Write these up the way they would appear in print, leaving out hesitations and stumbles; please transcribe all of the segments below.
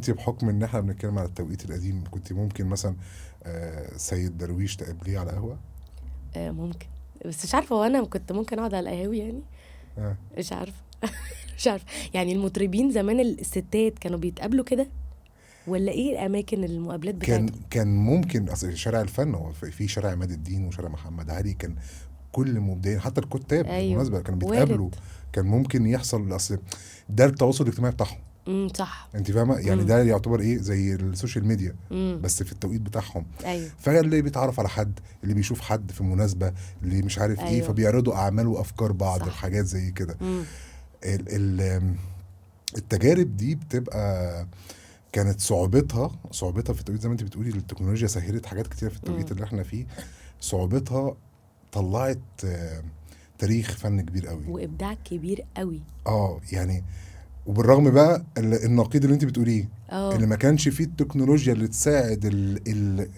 انت بحكم ان احنا بنتكلم على التوقيت القديم كنت ممكن مثلا سيد درويش تقابليه على قهوة؟ ممكن، بس مش عارفه، هو انا كنت ممكن اقعد على القهاوي يعني؟ آه. مش عارفه. مش عارفه يعني المطربين زمان الستات كانوا بيتقابلوا كده، ولا ايه الاماكن المقابلات كان بتاعتهم؟ كان ممكن، اصل شارع الفن هو في شارع عماد الدين وشارع محمد علي، كان كل المبدعين حتى الكتاب ايوه بالمناسبة كانوا بيتقابلوا. وارد. كان ممكن يحصل، اصل ده التواصل الاجتماعي بتاعهم. صح. انت فاهمه يعني، امم ده يعتبر ايه زي السوشيال ميديا امم بس في التوقيت بتاعهم. ايوه فاللي بيتعرف على حد، اللي بيشوف حد في مناسبة، اللي مش عارف ايه، ايوه فبيعرضوا اعمال وافكار بعض، صح. الحاجات زي كده. امم ال ال التجارب دي بتبقى، كانت صعوبتها في التوقيت زي ما انت بتقولي. التكنولوجيا سهلت حاجات كتير في التوقيت امم اللي احنا فيه. صعوبتها طلعت تاريخ فن كبير قوي. وابداع كبير قوي. يعني وبالرغم بقى النقيض اللي انت بتقوليه، اه اللي ما كانش فيه التكنولوجيا اللي تساعد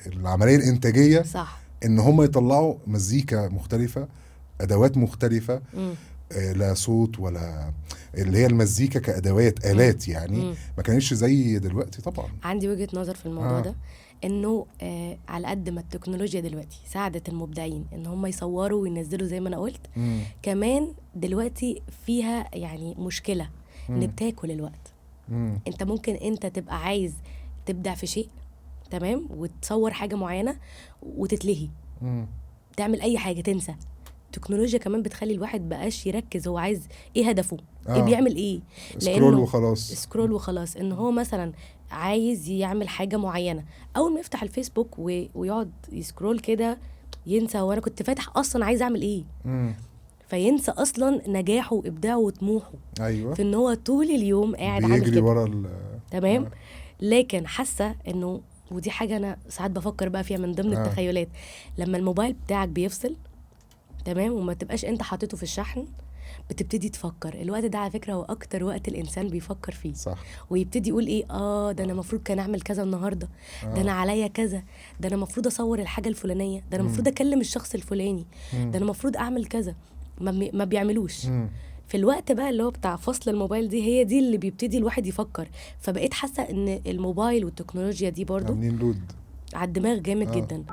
العملية الإنتاجية، صح. ان هم يطلعوا مزيكا مختلفة، ادوات مختلفة، امم لا صوت ولا، اللي هي المزيكا كادوات امم الات يعني، امم ما كانتش زي دلوقتي طبعا. عندي وجهة نظر في الموضوع اه. ده، انه على قد ما التكنولوجيا دلوقتي ساعدت المبدعين ان هم يصوروا وينزلوا زي ما انا قلت، امم. كمان دلوقتي فيها يعني مشكلة، ان امم. بتاكل الوقت. امم. انت ممكن انت تبقى عايز تبدع في شيء، تمام، وتصور حاجة معينة وتتلهي، امم. تعمل اي حاجة تنسى. التكنولوجيا كمان بتخلي الواحد بقاش يركز هو عايز ايه، هدفه ايه، اه. بيعمل ايه. سكرول لانه وخلاص. سكرول وخلاص، ان هو مثلا عايز يعمل حاجة معينة، اول ما يفتح الفيسبوك ويقعد يسكرول كده، ينسى هو انا كنت فاتح اصلا عايز اعمل ايه. امم. فينسى اصلا نجاحه وابداعه وطموحه ايوه. في ان هو طول اليوم قاعد عامل بيجري كده. ورا تمام. اه. لكن حاسه انه، ودي حاجه انا ساعات بفكر بقى فيها من ضمن اه. التخيلات، لما الموبايل بتاعك بيفصل، تمام، وما تبقاش انت حاطته في الشحن، بتبتدي تفكر الوقت ده على فكره هو اكتر وقت الانسان بيفكر فيه، صح. ويبتدي يقول ايه، ده انا المفروض كان اعمل كذا النهارده، ده انا اه. عليا كذا، ده انا المفروض اصور الحاجه الفلانيه، ده انا امم. المفروض اكلم الشخص الفلاني، ده امم. انا المفروض اعمل كذا. ما بيعملوش. امم. في الوقت بقى اللي هو بتاع فصل الموبايل دي، هي دي اللي بيبتدي الواحد يفكر. فبقيت حاسه ان الموبايل والتكنولوجيا دي برضو عاملين لود. على الدماغ جامد اه. جدا.